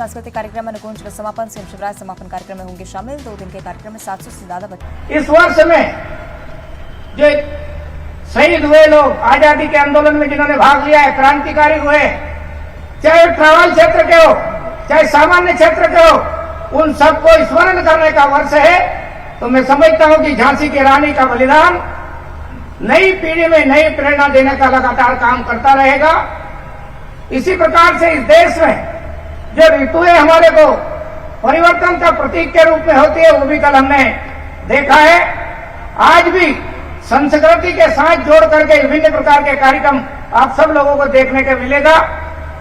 सांस्कृतिक कार्यक्रम अनुकूंज का समापन सीएम शिवराज समापन कार्यक्रम में होंगे शामिल। 2 दिन के कार्यक्रम में 700 से ज्यादा बच्चे। इस वर्ष में जो शहीद हुए लोग आजादी के आंदोलन में जिन्होंने भाग लिया है, क्रांतिकारी हुए, चाहे ट्रैवल क्षेत्र के हो चाहे सामान्य क्षेत्र के हो, उन सबको स्मरण करने का वर्ष है। तो मैं समझता हूं कि झांसी की रानी का बलिदान नई पीढ़ी में नई प्रेरणा देने का लगातार काम करता रहेगा। इसी प्रकार से इस देश में जो ऋतुएं हमारे को परिवर्तन का प्रतीक के रूप में होती है, वो भी कल हमने देखा है। आज भी संस्कृति के साथ जोड़ करके विभिन्न प्रकार के कार्यक्रम आप सब लोगों को देखने को मिलेगा।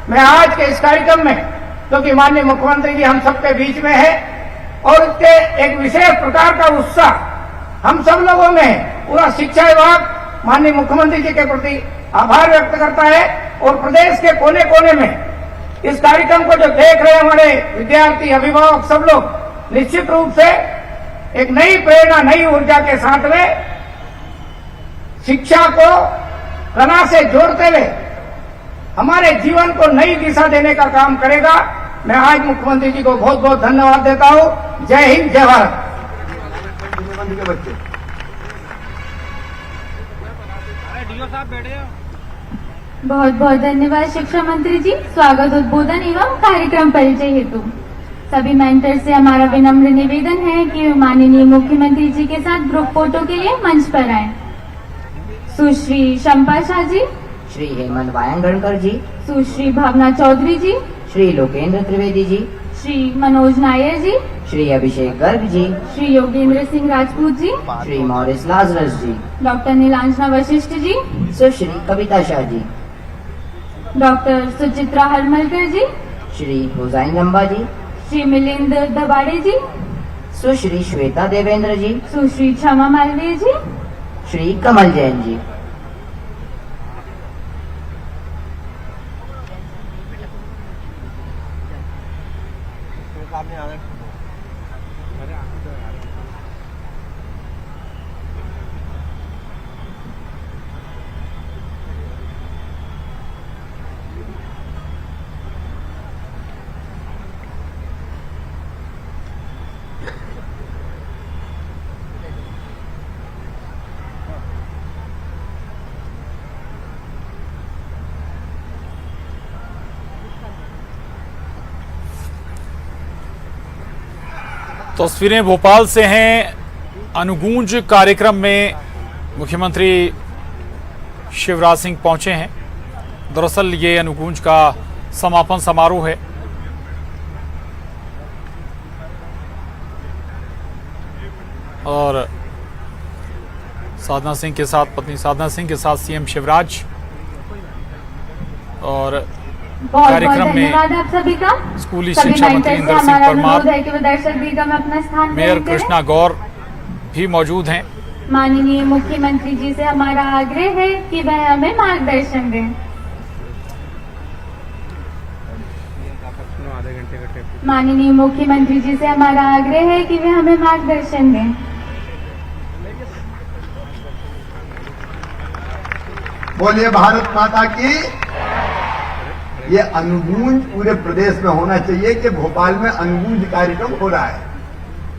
मैं आज के इस कार्यक्रम में, क्योंकि माननीय मुख्यमंत्री जी हम सबके बीच में है और इसके एक विशेष प्रकार का उत्साह हम सब लोगों में है, पूरा शिक्षा विभाग माननीय मुख्यमंत्री जी के प्रति आभार व्यक्त करता है और प्रदेश के कोने कोने में इस कार्यक्रम को जो देख रहे हमारे विद्यार्थी, अभिभावक सब लोग निश्चित रूप से एक नई प्रेरणा, नई ऊर्जा के साथ में शिक्षा को कला से जोड़ते हुए हमारे जीवन को नई दिशा देने का काम करेगा। मैं आज मुख्यमंत्री जी को बहुत बहुत धन्यवाद देता हूं। जय हिंद, जय भारत। बहुत बहुत धन्यवाद शिक्षा मंत्री जी। स्वागत, उद्बोधन एवं कार्यक्रम परिचय हेतु सभी मेंटर से हमारा विनम्र निवेदन है कि माननीय मुख्यमंत्री जी के साथ ग्रुप फोटो के लिए मंच पर आए। सुश्री शंपा शाह जी, श्री हेमंत वायंगणकर जी, सुश्री भावना चौधरी जी, श्री लोकेंद्र त्रिवेदी जी, श्री मनोज नायर जी, श्री अभिषेक गर्ग जी, श्री योगेंद्र सिंह राजपूत जी, श्री मॉरिस लाजरस जी, डॉक्टर नीलांजना वशिष्ठ जी, सुश्री कविता शाह जी, डॉक्टर सुचित्रा हरमलकर जी, श्री हुसैन लंबा जी, श्री मिलिंद दबाड़े जी, सुश्री श्वेता देवेंद्र जी, सुश्री क्षमा मालवीय जी, श्री कमल जैन जी। तस्वीरें भोपाल से हैं। अनुगूंज कार्यक्रम में मुख्यमंत्री शिवराज सिंह पहुंचे हैं। दरअसल ये अनुगूंज का समापन समारोह है। और साधना सिंह के साथ, पत्नी साधना सिंह के साथ सीएम शिवराज, और कार्यक्रम में आप सभी का स्कूली शिक्षा मंत्री इंदर सिंह परमार, दर्शक दीर्घा में अपना स्थान मेयर कृष्णा गौर भी मौजूद हैं। माननीय मुख्यमंत्री जी से हमारा आग्रह है कि वह हमें मार्गदर्शन दें। माननीय मुख्यमंत्री जी से हमारा आग्रह है कि वे हमें मार्गदर्शन दें। बोलिए भारत माता की। ये अनुगूंज पूरे प्रदेश में होना चाहिए कि भोपाल में अनुगूंज कार्यक्रम हो रहा है।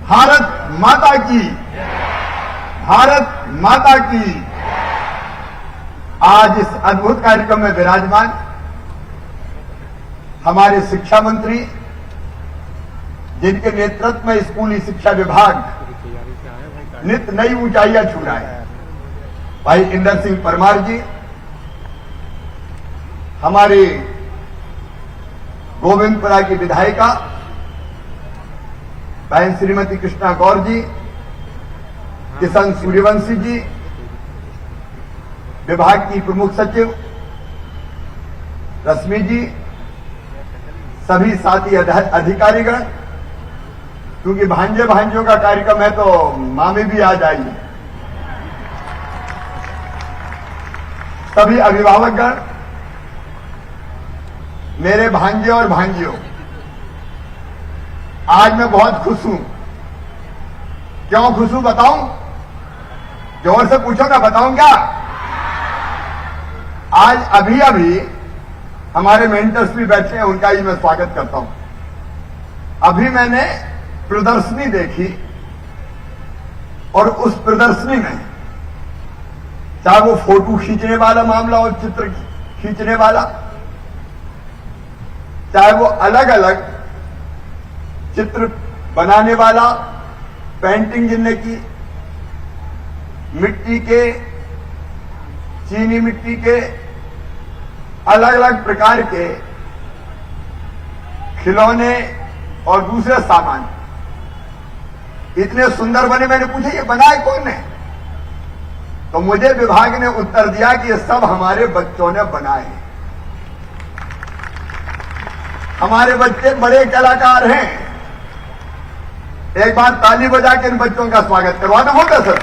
भारत माता की, भारत माता की। आज इस अद्भुत कार्यक्रम में विराजमान हमारे शिक्षा मंत्री, जिनके नेतृत्व में स्कूली शिक्षा विभाग नित नई ऊंचाइयां छू रहा है, भाई इंदर सिंह परमार जी, हमारे गोविंदपुरा की विधायिका बहन श्रीमती कृष्णा गौर जी, किशन सूर्यवंशी जी, विभाग की प्रमुख सचिव रश्मि जी, सभी साथी अधिकारीगण, क्योंकि भांजे भांजियों का कार्यक्रम है तो मामी भी आ जाइए, सभी अभिभावकगण, मेरे भांजे और भांजियों, आज मैं बहुत खुश हूं। क्यों खुश हूं बताऊं? जोर से पूछो ना, बताऊं क्या? आज अभी अभी हमारे मेंटर्स भी बैठे हैं, उनका ही मैं स्वागत करता हूं। अभी मैंने प्रदर्शनी देखी और उस प्रदर्शनी में चाहे वो फोटो खींचने वाला मामला हो, चित्र खींचने वाला, चाहे वो अलग अलग चित्र बनाने वाला, पेंटिंग जिनने की, मिट्टी के, चीनी मिट्टी के, अलग अलग प्रकार के खिलौने और दूसरे सामान इतने सुंदर बने। मैंने पूछा ये बनाए कौन है? तो मुझे विभाग ने उत्तर दिया कि ये सब हमारे बच्चों ने बनाए हैं। हमारे बच्चे बड़े कलाकार हैं। एक बार ताली बजा के इन बच्चों का स्वागत करवाना होगा सर।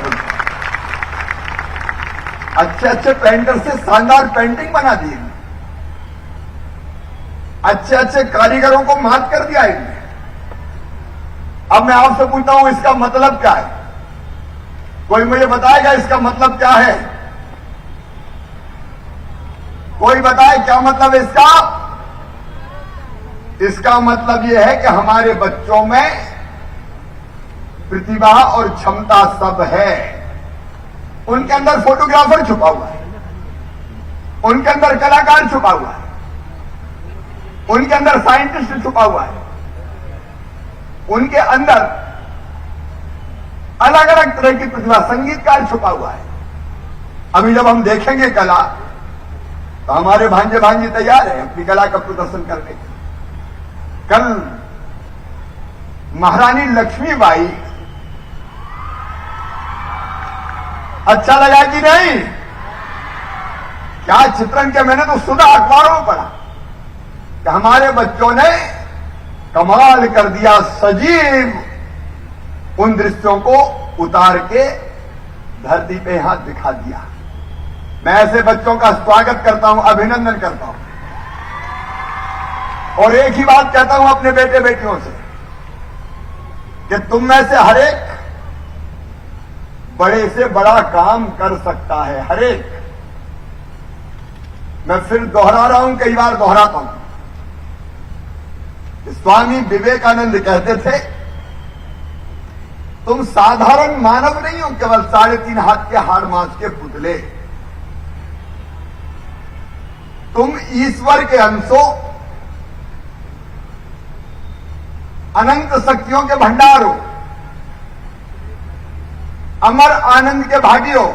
अच्छे अच्छे पेंटर से शानदार पेंटिंग बना दी, अच्छे अच्छे कारीगरों को मात कर दिया इनने। अब मैं आपसे पूछता हूं इसका मतलब क्या है? कोई मुझे बताएगा इसका मतलब क्या है? कोई बताए क्या मतलब है इसका? इसका मतलब यह है कि हमारे बच्चों में प्रतिभा और क्षमता सब है। उनके अंदर फोटोग्राफर छुपा हुआ है, उनके अंदर कलाकार छुपा हुआ है, उनके अंदर साइंटिस्ट छुपा हुआ है, उनके अंदर अलग अलग तरह की प्रतिभा, संगीतकार छुपा हुआ है। अभी जब हम देखेंगे कला तो हमारे भांजे भांजी तैयार है अपनी कला का प्रदर्शन करने के। कल महारानी लक्ष्मीबाई, अच्छा लगा कि नहीं? क्या चित्रण के मैंने तो सुना, अखबारों में पढ़ा कि हमारे बच्चों ने कमाल कर दिया, सजीव उन दृश्यों को उतार के धरती पे हाथ दिखा दिया। मैं ऐसे बच्चों का स्वागत करता हूं, अभिनंदन करता हूं। और एक ही बात कहता हूं अपने बेटे बेटियों से कि तुम में से हर एक बड़े से बड़ा काम कर सकता है, हर एक। मैं फिर दोहरा रहा हूं, कई बार दोहराता हूं। स्वामी विवेकानंद कहते थे तुम साधारण मानव नहीं हो, केवल 3.5 हाथ के हाड़ मांस के पुतले। तुम ईश्वर के अंशों, अनंत शक्तियों के भंडार हो, अमर आनंद के भागी हो।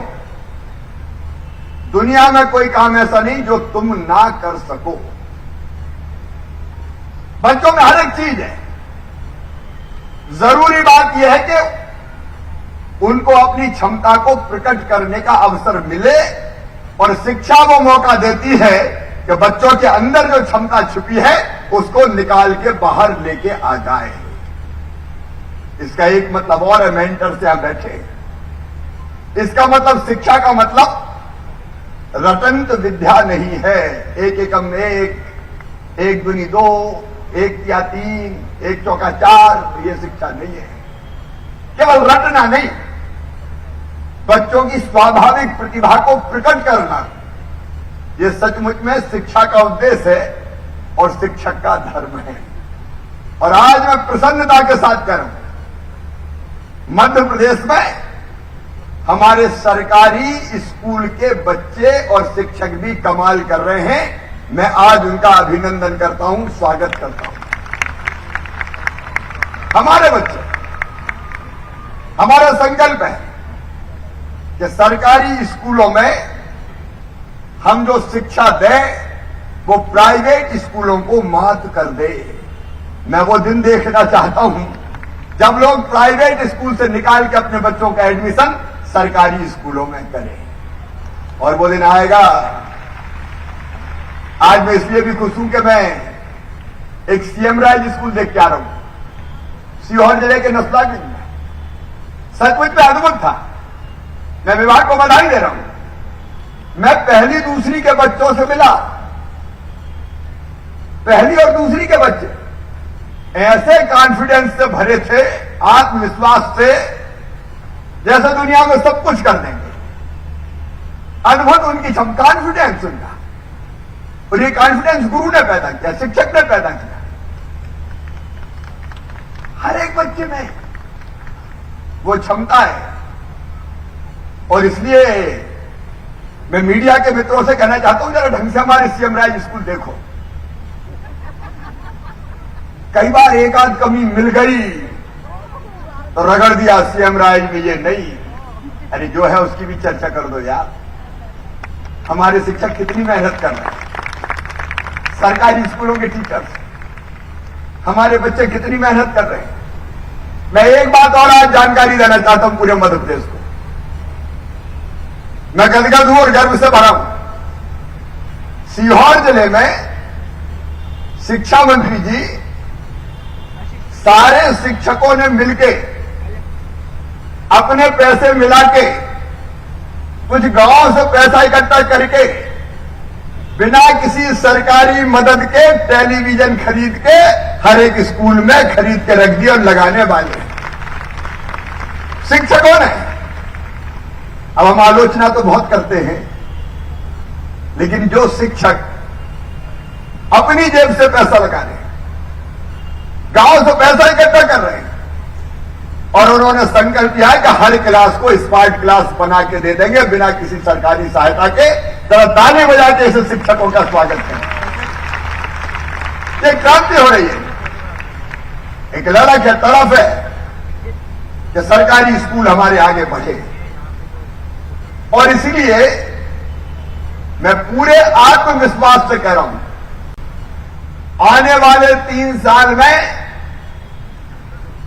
दुनिया में कोई काम ऐसा नहीं जो तुम ना कर सको। बच्चों में हर एक चीज है। जरूरी बात यह है कि उनको अपनी क्षमता को प्रकट करने का अवसर मिले, और शिक्षा वो मौका देती है कि बच्चों के अंदर जो क्षमता छुपी है उसको निकाल के बाहर लेके आ जाए। इसका एक मतलब और है, मेंटर से आप बैठे, इसका मतलब शिक्षा का मतलब रटंत विद्या नहीं है। एक एकम एक, एक दूनी 2, 1 या 3, 1 चौका 4, ये शिक्षा नहीं है। केवल रटना नहीं, बच्चों की स्वाभाविक प्रतिभा को प्रकट करना, ये सचमुच में शिक्षा का उद्देश्य है और शिक्षक का धर्म है। और आज मैं प्रसन्नता के साथ कह रहा हूं, मध्य प्रदेश में हमारे सरकारी स्कूल के बच्चे और शिक्षक भी कमाल कर रहे हैं। मैं आज उनका अभिनंदन करता हूं, स्वागत करता हूं। हमारे बच्चे, हमारा संकल्प है कि सरकारी स्कूलों में हम जो शिक्षा दें वो प्राइवेट स्कूलों को मात कर दे। मैं वो दिन देखना चाहता हूं जब लोग प्राइवेट स्कूल से निकाल के अपने बच्चों का एडमिशन सरकारी स्कूलों में करें। और वो दिन आएगा। आज मैं इसलिए भी खुश हूं कि मैं एक सीएम राज स्कूल देख के आ रहा हूं सीहोर जिले के नसलागंज में। सचमुच में अद्भुत था। मैं विभाग को बधाई दे रहा हूं। मैं पहली दूसरी के बच्चों से मिला, पहली और दूसरी के बच्चे ऐसे कॉन्फिडेंस से भरे थे, आत्मविश्वास से, जैसे दुनिया में सब कुछ कर देंगे। अद्भुत उनकी कॉन्फिडेंस उनका। और ये कॉन्फिडेंस गुरु ने पैदा किया, शिक्षक ने पैदा किया। हर एक बच्चे में वो क्षमता है। और इसलिए मैं मीडिया के मित्रों से कहना चाहता हूं, जरा ढंग से हमारे सीएम राज स्कूल देखो। कई बार एक आध कमी मिल गई तो रगड़ दिया सीएम राज में ये नहीं। अरे जो है उसकी भी चर्चा कर दो यार। हमारे शिक्षक कितनी मेहनत कर रहे हैं, सरकारी स्कूलों के टीचर्स, हमारे बच्चे कितनी मेहनत कर रहे हैं। मैं एक बात और आज जानकारी देना चाहता हूं पूरे मध्य प्रदेश को। मैं गदगद हूं और गर्व से भरा हूं। सीहोर जिले में शिक्षा मंत्री जी सारे शिक्षकों ने मिलकर अपने पैसे मिला के कुछ गांवों से पैसा इकट्ठा करके बिना किसी सरकारी मदद के टेलीविजन खरीद के हर एक स्कूल में खरीद के रख दिए और लगाने वाले शिक्षकों ने। अब हम आलोचना तो बहुत करते हैं, लेकिन जो शिक्षक अपनी जेब से पैसा लगा रहे हैं, गांव से पैसा इकट्ठा कर रहे हैं और उन्होंने संकल्प किया है कि हर क्लास को स्मार्ट क्लास बना के दे देंगे बिना किसी सरकारी सहायता के। जरा ताली बजा के ऐसे शिक्षकों का स्वागत करें। ये क्रांति हो रही है। एक लड़क है, तड़प है कि सरकारी स्कूल हमारे आगे बढ़े। और इसलिए मैं पूरे आत्मविश्वास से कह रहा हूं, आने वाले 3 साल में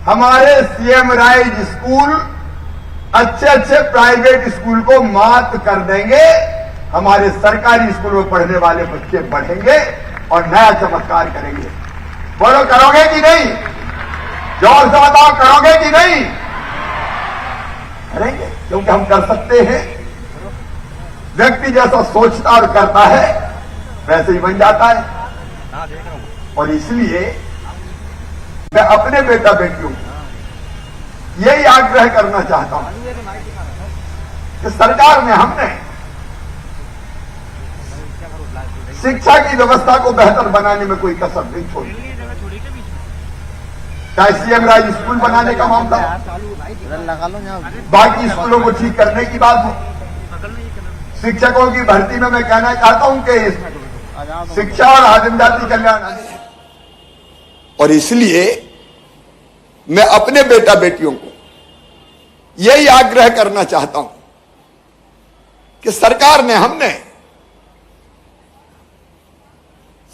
हमारे सीएम राइज स्कूल अच्छे अच्छे प्राइवेट स्कूल को मात कर देंगे। हमारे सरकारी स्कूल में पढ़ने वाले बच्चे बढ़ेंगे और नया चमत्कार करेंगे। बोलो, करोगे कि नहीं? जोर से बताओ, करोगे कि नहीं? करेंगे, क्योंकि हम कर सकते हैं। व्यक्ति जैसा सोचता और करता है वैसे ही बन जाता है। और इसलिए मैं अपने बेटा बेटियों को यही आग्रह करना चाहता हूं कि सरकार ने हमने शिक्षा की व्यवस्था को बेहतर बनाने में कोई कसर नहीं छोड़ी। चाहे सीएम राज स्कूल बनाने का मामला हो, बाकी स्कूलों को ठीक करने की बात हो, शिक्षकों की भर्ती में मैं कहना चाहता हूं कि शिक्षा और आदिम जाति कल्याण। और इसलिए मैं अपने बेटा बेटियों को यही आग्रह करना चाहता हूं कि सरकार ने हमने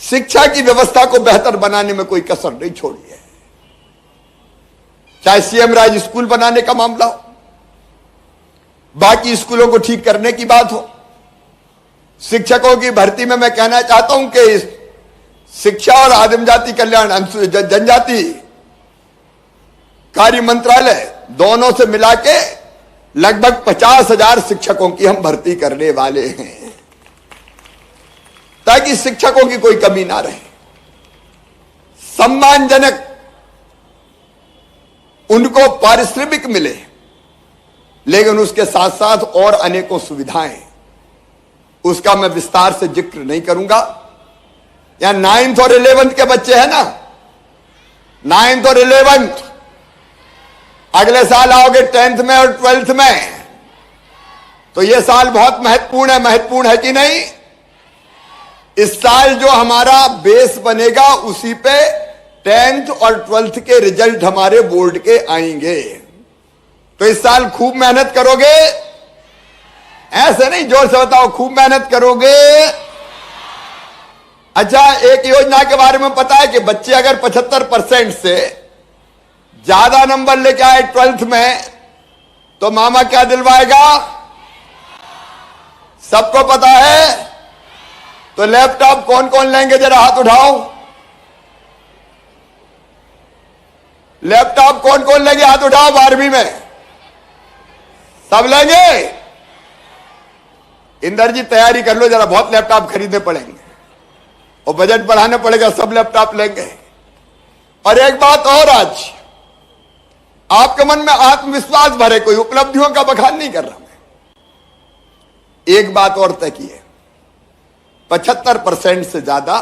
शिक्षा की व्यवस्था को बेहतर बनाने में कोई कसर नहीं छोड़ी है। चाहे सीएम राज स्कूल बनाने का मामला हो, बाकी स्कूलों को ठीक करने की बात हो, शिक्षकों की भर्ती में मैं कहना चाहता हूं कि शिक्षा और आदिम जाति कल्याण जनजाति कार्य मंत्रालय दोनों से मिला के लगभग 50,000 शिक्षकों की हम भर्ती करने वाले हैं, ताकि शिक्षकों की कोई कमी ना रहे। सम्मानजनक उनको पारिश्रमिक मिले, लेकिन उसके साथ साथ और अनेकों सुविधाएं, उसका मैं विस्तार से जिक्र नहीं करूंगा। यहां 9th और 11th के बच्चे हैं ना, 9th और 11th, अगले साल आओगे 10th में और 12th में, तो यह साल बहुत महत्वपूर्ण है कि नहीं? इस साल जो हमारा बेस बनेगा उसी पे 10th और 12th के रिजल्ट हमारे बोर्ड के आएंगे। तो इस साल खूब मेहनत करोगे? ऐसे नहीं, जोर से बताओ, खूब मेहनत करोगे? अच्छा, एक योजना के बारे में पता है कि बच्चे अगर 75% से ज्यादा नंबर लेके आए 12th में तो मामा क्या दिलवाएगा? सबको पता है। तो लैपटॉप कौन कौन लेंगे, जरा हाथ उठाओ। लैपटॉप कौन कौन लेंगे, हाथ उठाओ। 12वीं में सब लेंगे? इंदर जी तैयारी कर लो जरा, बहुत लैपटॉप खरीदने पड़ेंगे और बजट बढ़ाना पड़ेगा, सब लैपटॉप लेंगे। और एक बात और, आज आपके मन में आत्मविश्वास भरे, कोई उपलब्धियों का बखान नहीं कर रहा मैं। एक बात और तय की है, 75% से ज्यादा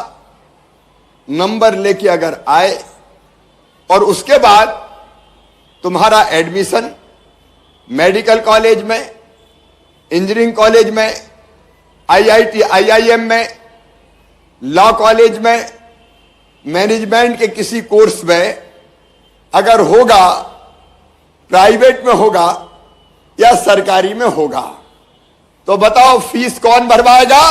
नंबर लेके अगर आए और उसके बाद तुम्हारा एडमिशन मेडिकल कॉलेज में, इंजीनियरिंग कॉलेज में, IIT IIM में, लॉ कॉलेज में, मैनेजमेंट के किसी कोर्स में अगर होगा, प्राइवेट में होगा या सरकारी में होगा, तो बताओ फीस कौन भरवाएगा?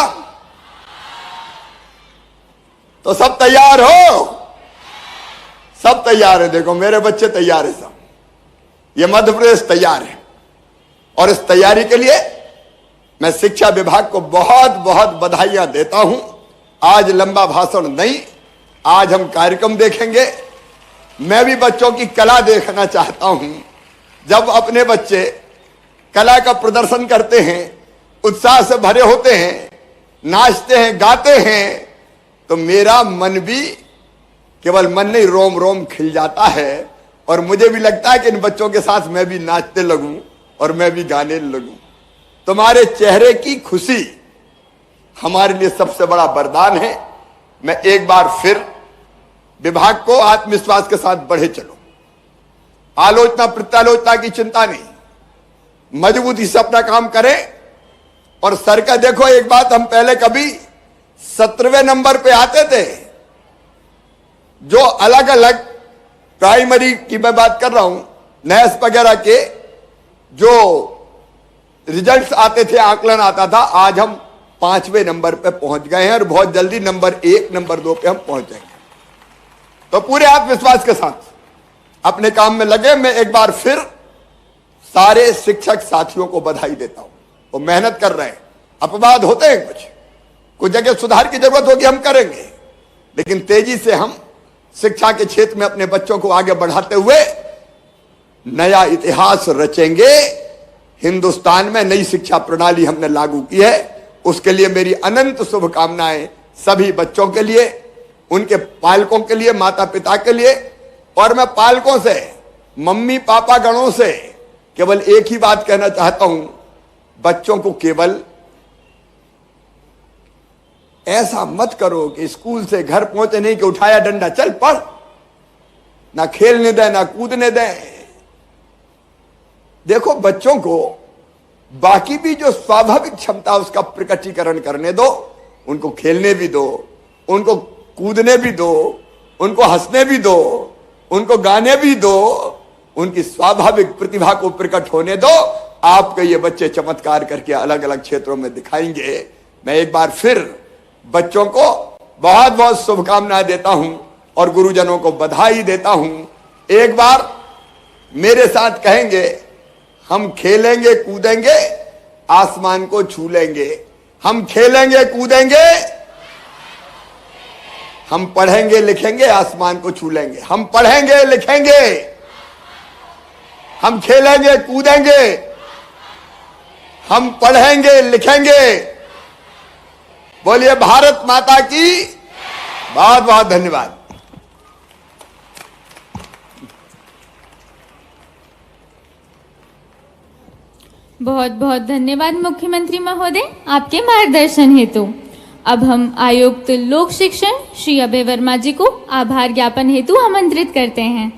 तो सब तैयार हो? सब तैयार है। देखो मेरे बच्चे तैयार है, सब। ये मध्य प्रदेश तैयार है। और इस तैयारी के लिए मैं शिक्षा विभाग को बहुत बहुत बधाइयां देता हूं। आज लंबा भाषण नहीं, आज हम कार्यक्रम देखेंगे। मैं भी बच्चों की कला देखना चाहता हूं। जब अपने बच्चे कला का प्रदर्शन करते हैं, उत्साह से भरे होते हैं, नाचते हैं, गाते हैं, तो मेरा मन भी, केवल मन नहीं, रोम रोम खिल जाता है। और मुझे भी लगता है कि इन बच्चों के साथ मैं भी नाचने लगूं और मैं भी गाने लगूं। तुम्हारे चेहरे की खुशी हमारे लिए सबसे बड़ा वरदान है। मैं एक बार फिर विभाग को आत्मविश्वास के साथ बढ़े चलो। आलोचना प्रत्यालोचना की चिंता नहीं, मजबूती से अपना काम करें। और सर का देखो, एक बात, हम पहले कभी 17वें नंबर पे आते थे। जो अलग अलग प्राइमरी की मैं बात कर रहा हूं, नैस वगैरह के जो रिजल्ट्स आते थे, आकलन आता था, आज हम 5वें नंबर पे पहुंच गए हैं और बहुत जल्दी नंबर 1, नंबर 2 पे हम पहुंच जाएंगे। तो पूरे आत्मविश्वास के साथ अपने काम में लगे। मैं एक बार फिर सारे शिक्षक साथियों को बधाई देता हूं। वो मेहनत कर रहे हैं, अपवाद होते हैं, कुछ जगह सुधार की जरूरत होगी, हम करेंगे। लेकिन तेजी से हम शिक्षा के क्षेत्र में अपने बच्चों को आगे बढ़ाते हुए नया इतिहास रचेंगे। हिंदुस्तान में नई शिक्षा प्रणाली हमने लागू की है, उसके लिए मेरी अनंत शुभकामनाएं सभी बच्चों के लिए, उनके पालकों के लिए, माता पिता के लिए। और मैं पालकों से, मम्मी पापा गणों से केवल एक ही बात कहना चाहता हूं, बच्चों को केवल ऐसा मत करो कि स्कूल से घर पहुंचे नहीं कि उठाया डंडा चल पढ़, ना खेलने दें ना कूदने दें। देखो बच्चों को बाकी भी जो स्वाभाविक क्षमता उसका प्रकटीकरण करने दो, उनको खेलने भी दो, उनको कूदने भी दो, उनको हंसने भी दो, उनको गाने भी दो, उनकी स्वाभाविक प्रतिभा को प्रकट होने दो। आपके ये बच्चे चमत्कार करके अलग अलग क्षेत्रों में दिखाएंगे। मैं एक बार फिर बच्चों को बहुत बहुत शुभकामनाएं देता हूं और गुरुजनों को बधाई देता हूं। एक बार मेरे साथ कहेंगे, हम खेलेंगे कूदेंगे, आसमान को छू लेंगे। हम खेलेंगे कूदेंगे, हम पढ़ेंगे लिखेंगे, आसमान को छू लेंगे। हम पढ़ेंगे लिखेंगे, हम खेलेंगे कूदेंगे, हम पढ़ेंगे लिखेंगे। बोलिए भारत माता की। बहुत बहुत धन्यवाद। बहुत बहुत धन्यवाद मुख्यमंत्री महोदय आपके मार्गदर्शन हेतु। अब हम आयुक्त लोक शिक्षण श्री अभय वर्मा जी को आभार ज्ञापन हेतु आमंत्रित करते हैं।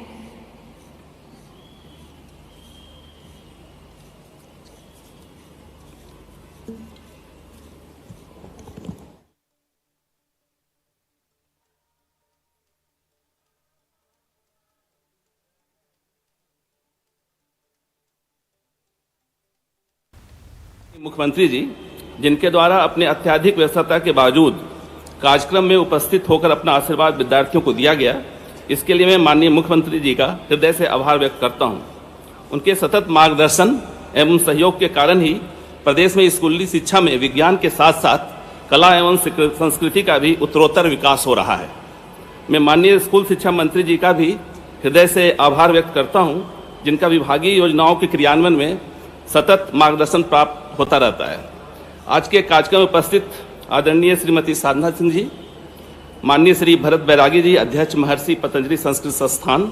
मुख्यमंत्री जी, जिनके द्वारा अपने अत्यधिक व्यस्तता के बावजूद कार्यक्रम में उपस्थित होकर अपना आशीर्वाद विद्यार्थियों को दिया गया, इसके लिए मैं माननीय मुख्यमंत्री जी का हृदय से आभार व्यक्त करता हूं। उनके सतत मार्गदर्शन एवं सहयोग के कारण ही प्रदेश में स्कूली शिक्षा में विज्ञान के साथ साथ कला एवं संस्कृति का भी उत्तरोत्तर विकास हो रहा है। मैं माननीय स्कूल शिक्षा मंत्री जी का भी हृदय से आभार व्यक्त करता हूं, जिनका विभागीय योजनाओं के क्रियान्वयन में सतत मार्गदर्शन प्राप्त होता रहता है। आज के कार्यक्रम में उपस्थित आदरणीय श्रीमती साधना सिंह जी, माननीय श्री भरत बैरागी जी, अध्यक्ष महर्षि पतंजलि संस्कृत संस्थान,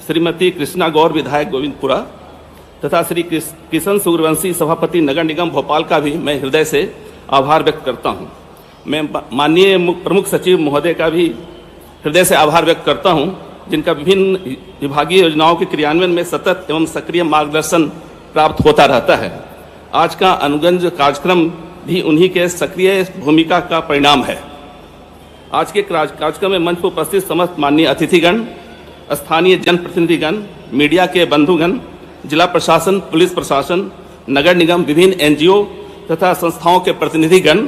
श्रीमती कृष्णा गौर, विधायक गोविंदपुरा, तथा श्री किशन सूर्यवंशी, सभापति नगर निगम भोपाल का भी मैं हृदय से आभार व्यक्त करता हूं। मैं माननीय प्रमुख सचिव महोदय का भी हृदय से आभार व्यक्त करता हूं जिनका विभिन्न विभागीय योजनाओं के क्रियान्वयन में सतत एवं सक्रिय मार्गदर्शन प्राप्त होता रहता है। आज का अनुगंज कार्यक्रम भी उन्हीं के सक्रिय भूमिका का परिणाम है। आज के कार्यक्रम में मंच पर उपस्थित समस्त माननीय अतिथिगण, स्थानीय जनप्रतिनिधिगण, मीडिया के बंधुगण, जिला प्रशासन, पुलिस प्रशासन, नगर निगम, विभिन्न एनजीओ तथा संस्थाओं के प्रतिनिधिगण,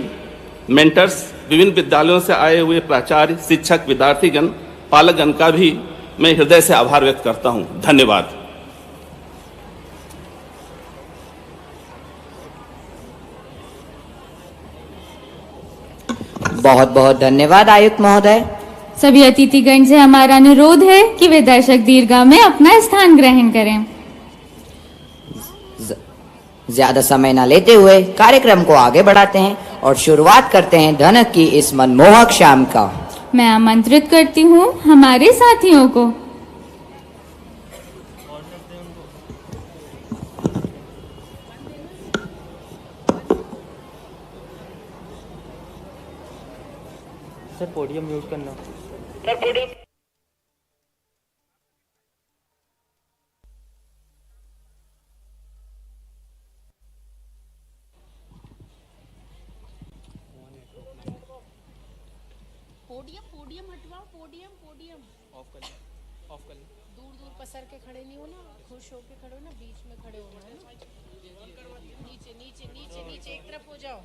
मेंटर्स, विभिन्न विद्यालयों से आए हुए प्राचार्य, शिक्षक, विद्यार्थीगण, पालकगण का भी मैं हृदय से आभार व्यक्त करता हूं। धन्यवाद। बहुत बहुत धन्यवाद आयुक्त महोदय। सभी अतिथिगण से हमारा अनुरोध है कि वे दर्शक दीर्घा में अपना स्थान ग्रहण करें। ज्यादा समय न लेते हुए कार्यक्रम को आगे बढ़ाते हैं और शुरुआत करते हैं धनक की इस मनमोहक शाम का। मैं आमंत्रित करती हूँ हमारे साथियों को। सर पोडियम म्यूट करना। पोडियम हटवाओ, पोडियम ऑफ कर दूर पसर के खड़े नहीं हो ना, खुश होके खड़े हो ना, बीच में खड़े होना है ना। नीचे एक तरफ हो जाओ।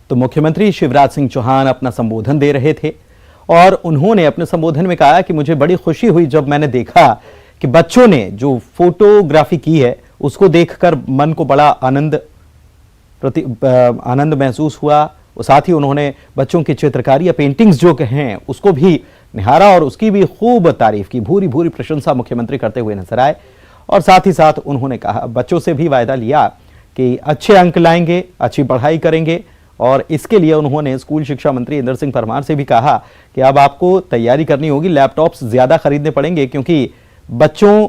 तो मुख्यमंत्री शिवराज सिंह चौहान अपना संबोधन दे रहे थे और उन्होंने अपने संबोधन में कहा कि मुझे बड़ी खुशी हुई जब मैंने देखा कि बच्चों ने जो फोटोग्राफी की है उसको देखकर मन को बड़ा आनंद महसूस हुआ। साथ ही उन्होंने बच्चों की चित्रकारी या पेंटिंग्स जो हैं उसको भी निहारा और उसकी भी खूब तारीफ की, भूरी भूरी प्रशंसा मुख्यमंत्री करते हुए नजर आए। और साथ ही साथ उन्होंने कहा, बच्चों से भी वायदा लिया कि अच्छे अंक लाएंगे, अच्छी पढ़ाई करेंगे और इसके लिए उन्होंने स्कूल शिक्षा मंत्री इंदर सिंह परमार से भी कहा कि अब आपको तैयारी करनी होगी, लैपटॉप्स ज्यादा खरीदने पड़ेंगे क्योंकि बच्चों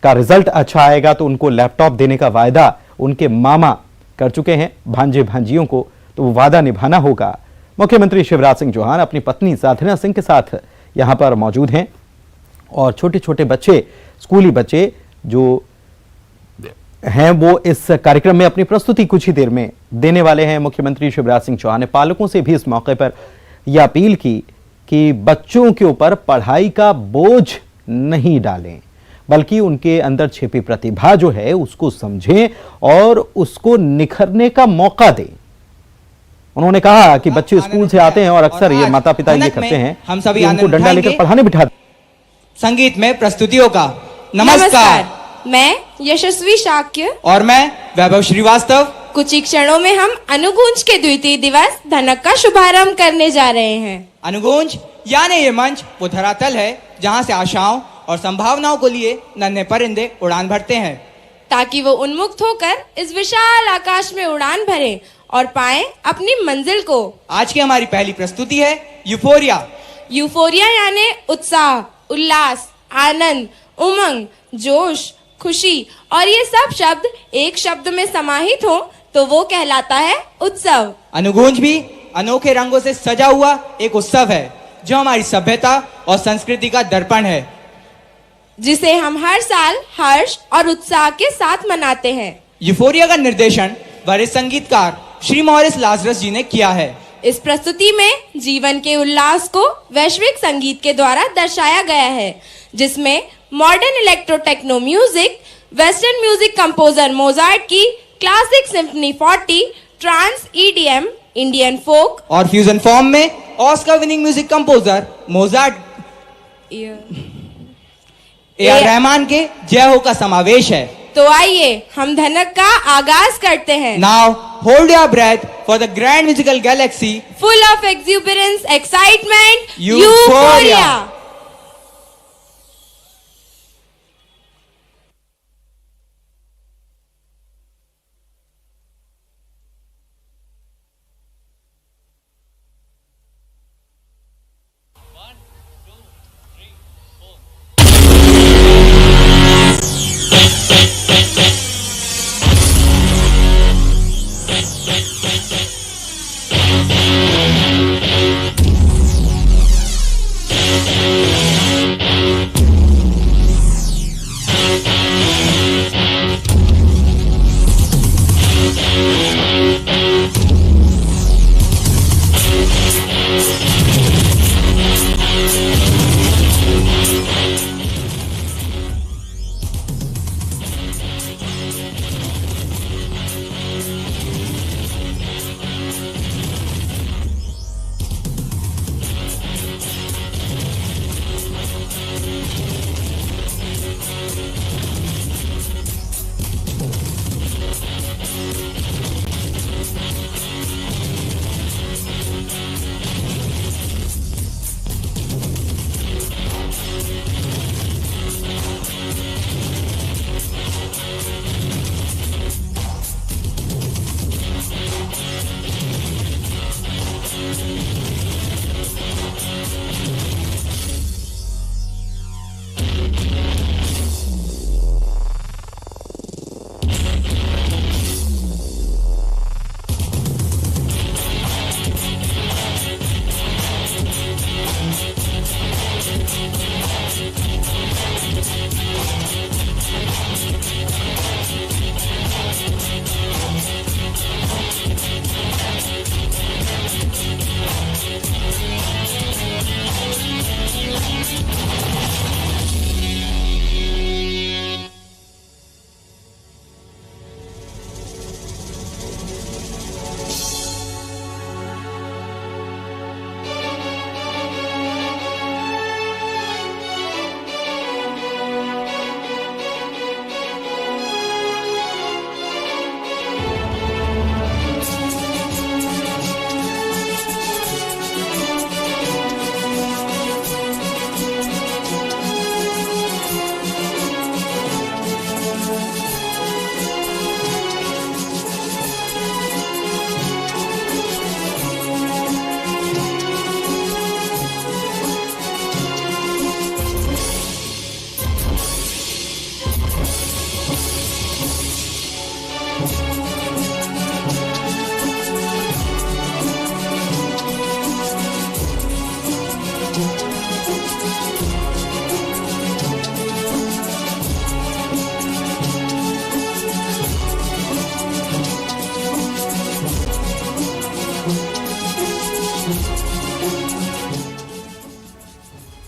का रिजल्ट अच्छा आएगा तो उनको लैपटॉप देने का वायदा उनके मामा कर चुके हैं भांजे भांजियों को, तो वो वादा निभाना होगा। मुख्यमंत्री शिवराज सिंह चौहान अपनी पत्नी साधना सिंह के साथ यहां पर मौजूद हैं और छोटे छोटे बच्चे, स्कूली बच्चे जो हैं वो इस कार्यक्रम में अपनी प्रस्तुति कुछ ही देर में देने वाले हैं। मुख्यमंत्री शिवराज सिंह चौहान ने पालकों से भी इस मौके पर यह अपील की कि बच्चों के ऊपर पढ़ाई का बोझ नहीं डालें, बल्कि उनके अंदर छिपी प्रतिभा जो है उसको समझें और उसको निखरने का मौका दें। उन्होंने कहा कि बच्चे स्कूल से आते हैं और अक्सर ये माता पिता ये करते हैं, हम सभी उनको डंडा लेकर पढ़ाने बिठाते। संगीत में प्रस्तुतियों का नमस्कार, मैं यशस्वी शाक्य और मैं वैभव श्रीवास्तव। कुछ ही क्षणों में हम अनुगूंज के द्वितीय दिवस धनक का शुभारंभ करने जा रहे हैं। अनुगूंज यानी ये मंच वो धरातल है जहां से आशाओं और संभावनाओं को लिए नन्हे परिंदे उड़ान भरते हैं, ताकि वो उन्मुक्त होकर इस विशाल आकाश में उड़ान भरें और पाएं अपनी मंजिल को। आज की हमारी पहली प्रस्तुति है यूफोरिया। यूफोरिया यानी उत्साह, उल्लास, आनंद, उमंग, जोश, खुशी और ये सब शब्द एक शब्द में समाहित हो तो वो कहलाता है उत्सव। अनुगूंज भी अनोखे रंगों से सजा हुआ एक उत्सव है जो हमारी सभ्यता और संस्कृति का दर्पण है, जिसे हम हर साल हर्ष और उत्साह के साथ मनाते हैं। यूफोरिया का निर्देशन वरिष्ठ संगीतकार श्री मॉरिस लाजरस जी ने किया है। इस प्रस्तुति में जीवन के उल्लास को वैश्विक संगीत के द्वारा दर्शाया गया है, जिसमें modern electro techno music, western music composer Mozart की classic symphony 40, trance EDM, Indian folk और फ्यूजन फॉर्म में Oscar winning music composer Mozart A R. Rahman के जय हो का समावेश है। तो आइए हम धनक का आगाज करते हैं। Now hold your breath for the grand musical galaxy full of exuberance, excitement, euphoria.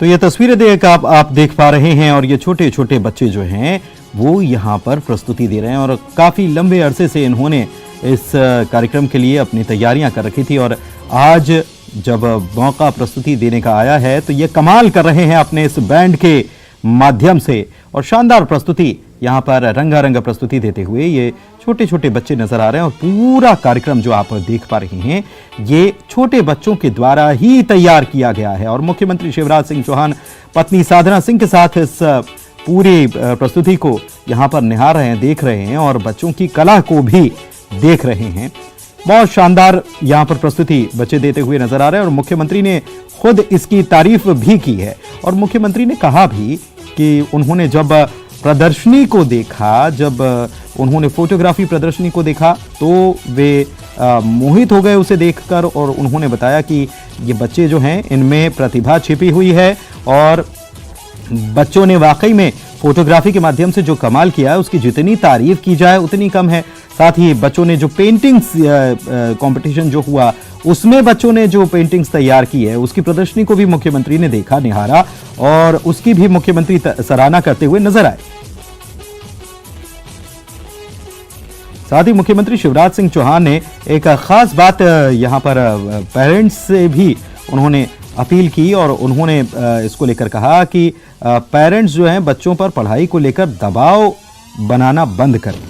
तो ये तस्वीरें देख आप देख पा रहे हैं और ये छोटे छोटे बच्चे जो हैं वो यहाँ पर प्रस्तुति दे रहे हैं और काफ़ी लंबे अरसे से इन्होंने इस कार्यक्रम के लिए अपनी तैयारियां कर रखी थी और आज जब मौका प्रस्तुति देने का आया है तो ये कमाल कर रहे हैं अपने इस बैंड के माध्यम से और शानदार प्रस्तुति यहाँ पर रंगारंग प्रस्तुति देते हुए ये छोटे छोटे बच्चे नजर आ रहे हैं और पूरा कार्यक्रम जो आप देख पा रहे हैं ये छोटे बच्चों के द्वारा ही तैयार किया गया है और मुख्यमंत्री शिवराज सिंह चौहान पत्नी साधना सिंह के साथ इस पूरी प्रस्तुति को यहाँ पर निहार रहे हैं, देख रहे हैं और बच्चों की कला को भी देख रहे हैं। बहुत शानदार यहाँ पर प्रस्तुति बच्चे देते हुए नजर आ रहे हैं और मुख्यमंत्री ने खुद इसकी तारीफ भी की है और मुख्यमंत्री ने कहा भी कि उन्होंने जब प्रदर्शनी को देखा, जब उन्होंने फोटोग्राफी प्रदर्शनी को देखा तो वे मोहित हो गए उसे देखकर और उन्होंने बताया कि ये बच्चे जो हैं इनमें प्रतिभा छिपी हुई है और बच्चों ने वाकई में फोटोग्राफी के माध्यम से जो कमाल किया है उसकी जितनी तारीफ की जाए उतनी कम है। साथ ही बच्चों ने जो पेंटिंग्स कंपटीशन जो हुआ उसमें बच्चों ने जो पेंटिंग्स तैयार की है उसकी प्रदर्शनी को भी मुख्यमंत्री ने देखा, निहारा और उसकी भी मुख्यमंत्री सराहना करते हुए नजर आए। साथ ही मुख्यमंत्री शिवराज सिंह चौहान ने एक खास बात यहां पर पेरेंट्स से भी उन्होंने अपील की और उन्होंने इसको लेकर कहा कि पेरेंट्स जो हैं बच्चों पर पढ़ाई को लेकर दबाव बनाना बंद करें।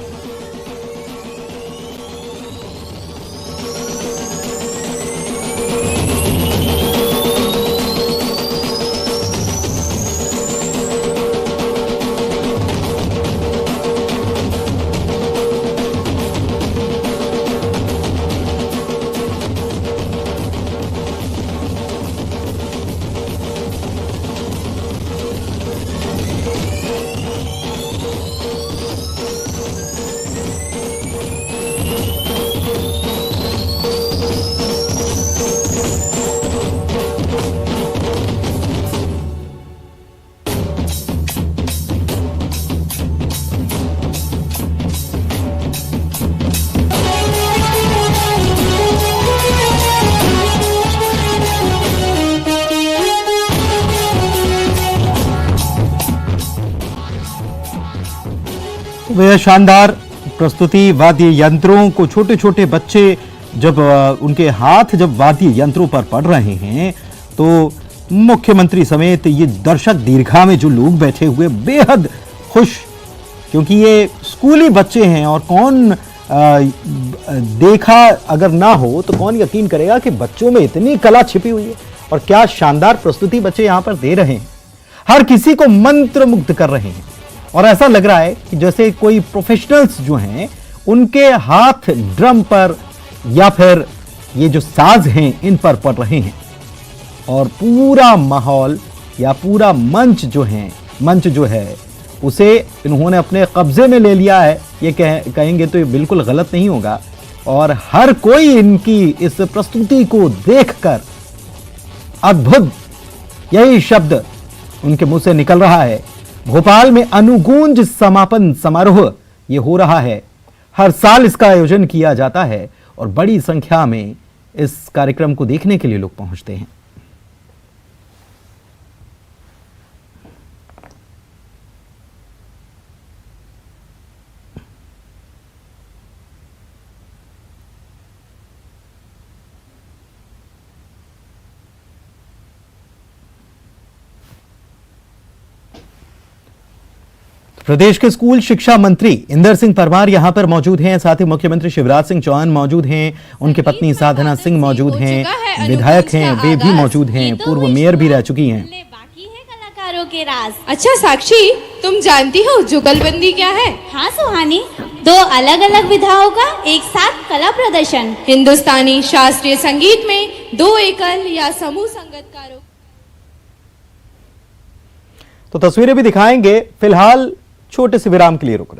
वह शानदार प्रस्तुति वाद्य यंत्रों को छोटे छोटे बच्चे जब उनके हाथ जब वाद्य यंत्रों पर पड़ रहे हैं तो मुख्यमंत्री समेत ये दर्शक दीर्घा में जो लोग बैठे हुए बेहद खुश, क्योंकि ये स्कूली बच्चे हैं और कौन देखा अगर ना हो तो कौन यकीन करेगा कि बच्चों में इतनी कला छिपी हुई है और क्या शानदार प्रस्तुति बच्चे यहां पर दे रहे हैं, हर किसी को मंत्रमुग्ध कर रहे हैं और ऐसा लग रहा है कि जैसे कोई प्रोफेशनल्स जो हैं उनके हाथ ड्रम पर या फिर ये जो साज हैं इन पर पड़ रहे हैं और पूरा माहौल या पूरा मंच जो है उसे इन्होंने अपने कब्जे में ले लिया है। ये कहेंगे तो ये बिल्कुल गलत नहीं होगा और हर कोई इनकी इस प्रस्तुति को देखकर अद्भुत, यही शब्द उनके मुंह से निकल रहा है। भोपाल में अनुगूंज समापन समारोह ये हो रहा है, हर साल इसका आयोजन किया जाता है और बड़ी संख्या में इस कार्यक्रम को देखने के लिए लोग पहुंचते हैं। प्रदेश के स्कूल शिक्षा मंत्री इंदर सिंह परमार यहां पर मौजूद हैं, साथ ही मुख्यमंत्री शिवराज सिंह चौहान मौजूद हैं, उनकी पत्नी साधना सिंह मौजूद हैं, विधायक हैं वे भी मौजूद हैं, पूर्व मेयर भी रह चुकी हैं। बाकी है कलाकारों के राज। अच्छा साक्षी, तुम जानती हो जुगलबंदी क्या है? हाँ सुहानी, दो अलग अलग विधाओं का एक साथ कला प्रदर्शन। हिंदुस्तानी शास्त्रीय संगीत में दो एकल या समूह संगीतकारों। तो तस्वीरें भी दिखाएंगे, फिलहाल छोटे से विराम के लिए रुक रहे।